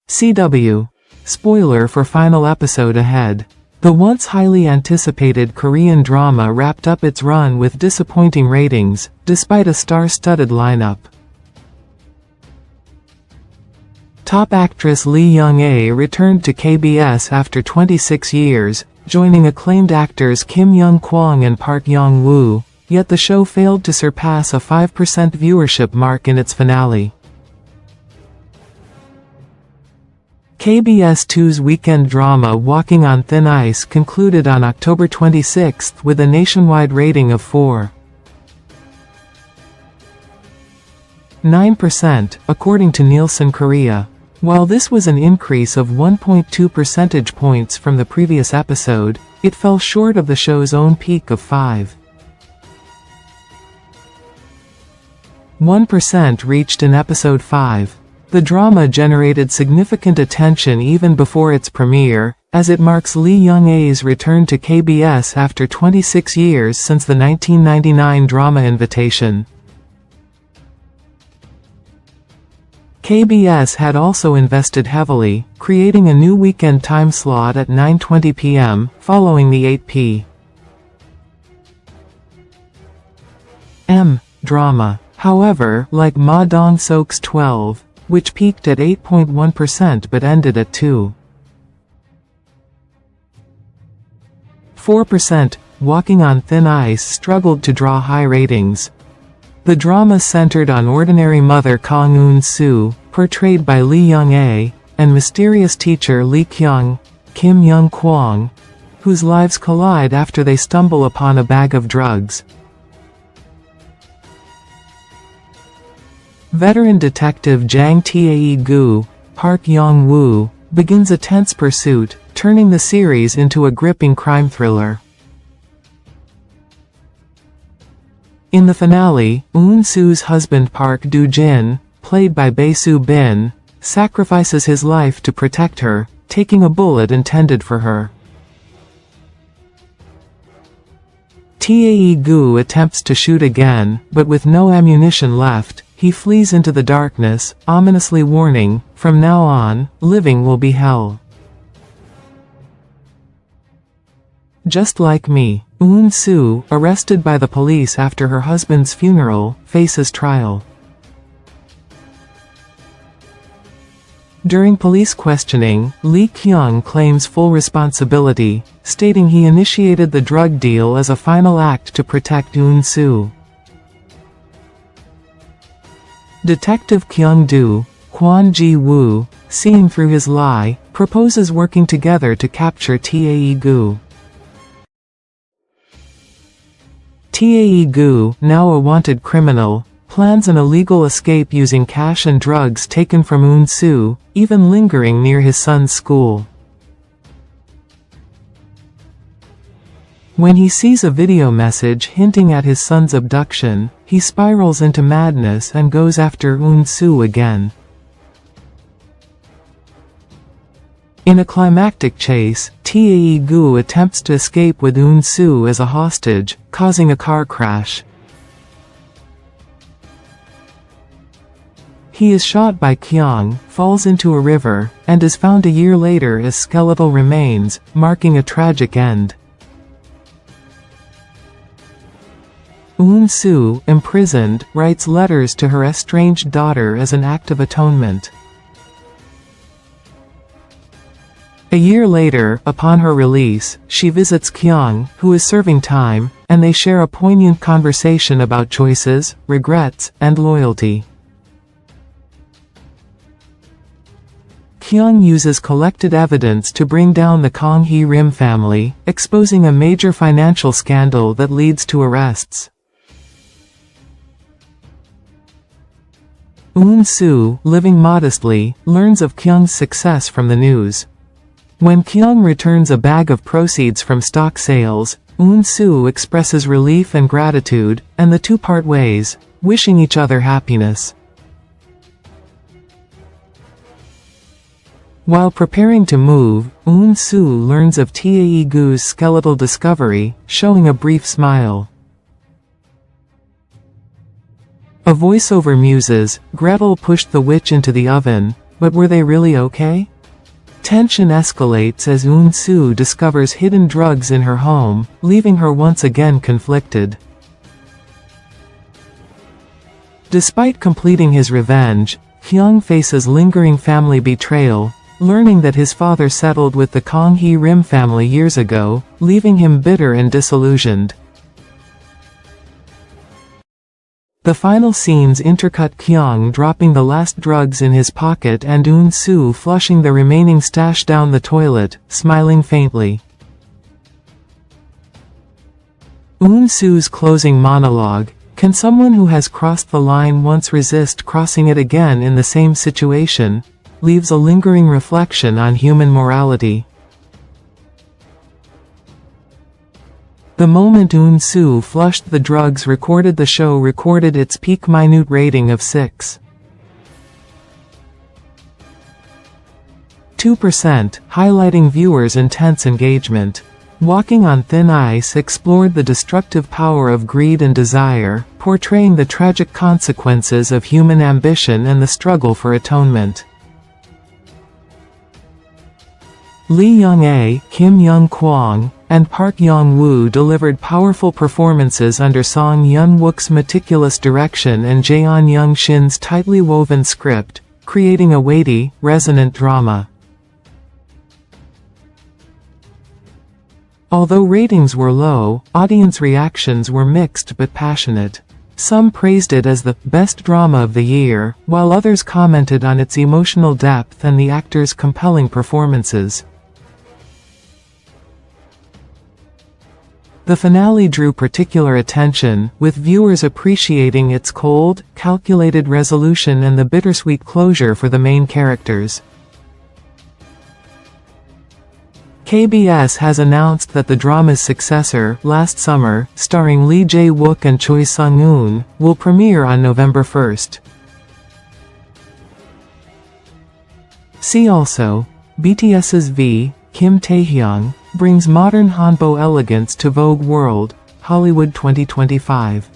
CW. Spoiler for final episode ahead. The once highly anticipated Korean drama wrapped up its run with disappointing ratings, despite a star-studded lineup. Top actress Lee Kyung returned to KBS after 26 years, joining acclaimed actors Young Kwang and Park Yong Woo, yet the show failed to surpass a 5% viewership mark in its finale. KBS 2's weekend drama Walking on Thin Ice concluded on October 26 with a nationwide rating of 4.9%, according to Nielsen Korea. While this was an increase of 1.2 percentage points from the previous episode, it fell short of the show's own peak of 5.1% reached in episode 5. The drama generated significant attention even before its premiere, as it marks Lee Kyung's return to KBS after 26 years since the 1999 drama Invitation. KBS had also invested heavily, creating a new weekend time slot at 9:20 p.m., following the 8 p.m. drama. However, like Ma Dong-seok's 12, which peaked at 8.1% but ended at 2.4%, Walking on Thin Ice struggled to draw high ratings. The drama centered on ordinary mother Kang Eun Soo, portrayed by Lee Kyung, and mysterious teacher Lee Kyung, Young Kwang, whose lives collide after they stumble upon a bag of drugs. Veteran detective Jang Tae Goo, Park Yong Woo, begins a tense pursuit, turning the series into a gripping crime thriller. In the finale, Eun Soo's husband Park Do Jin, played by Bae Soo, sacrifices his life to protect her, taking a bullet intended for her. Tae Goo attempts to shoot again, but with no ammunition left, he flees into the darkness, ominously warning, "From now on, living will be hell." Just like me, Eun Soo, arrested by the police after her husband's funeral, faces trial. During police questioning, Lee Kyung claims full responsibility, stating he initiated the drug deal as a final act to protect Eun Soo. Detective Kyung Do, Kwon Ji Woo, seeing through his lie, proposes working together to capture Tae Goo. Tae Goo, now a wanted criminal, plans an illegal escape using cash and drugs taken from Eun Soo, even lingering near his son's school. When he sees a video message hinting at his son's abduction, he spirals into madness and goes after Eun Soo again. In a climactic chase, Tae Goo attempts to escape with Eun Soo as a hostage, causing a car crash. He is shot by Kyung, falls into a river, and is found a year later as skeletal remains, marking a tragic end. Eun Soo, imprisoned, writes letters to her estranged daughter as an act of atonement. A year later, upon her release, she visits Kyung, who is serving time, and they share a poignant conversation about choices, regrets, and loyalty. Kyung uses collected evidence to bring down the Kang Hee-rim family, exposing a major financial scandal that leads to arrests. Eun Soo, living modestly, learns of Kyung's success from the news. When Kyung returns a bag of proceeds from stock sales, Eun Soo expresses relief and gratitude, and the two part ways, wishing each other happiness. While preparing to move, Eun Soo learns of Tae Goo's skeletal discovery, showing a brief smile. A voiceover muses, "Gretel pushed the witch into the oven," But were they really okay? Tension escalates as Eun Soo discovers hidden drugs in her home, leaving her once again conflicted. Despite completing his revenge, Kyung faces lingering family betrayal, learning that his father settled with the Kang Hee-rim family years ago, leaving him bitter and disillusioned. The final scenes intercut Kyung dropping the last drugs in his pocket and Eun Soo flushing the remaining stash down the toilet, smiling faintly. Eun Soo's closing monologue, "Can someone who has crossed the line once resist crossing it again in the same situation?" leaves a lingering reflection on human morality. The moment Eun Soo flushed the drugs the show recorded its peak minute rating of 6.2%, highlighting viewers' intense engagement. Walking on Thin Ice explored the destructive power of greed and desire, portraying the tragic consequences of human ambition and the struggle for atonement. Lee Kyung, Young Kwang, and Park Yong Woo delivered powerful performances under Song Yun-wook's meticulous direction and Jaeon Young-shin's tightly woven script, creating a weighty, resonant drama. Although ratings were low, audience reactions were mixed but passionate. Some praised it as the best drama of the year, while others commented on its emotional depth and the actors' compelling performances. The finale drew particular attention, with viewers appreciating its cold, calculated resolution and the bittersweet closure for the main characters. KBS has announced that the drama's successor, Last Summer, starring Lee Jae-wook and Choi Sung-eun, will premiere on November 1st. See also, BTS's V, Kim Taehyung, brings modern hanbok elegance to Vogue World, Hollywood 2025.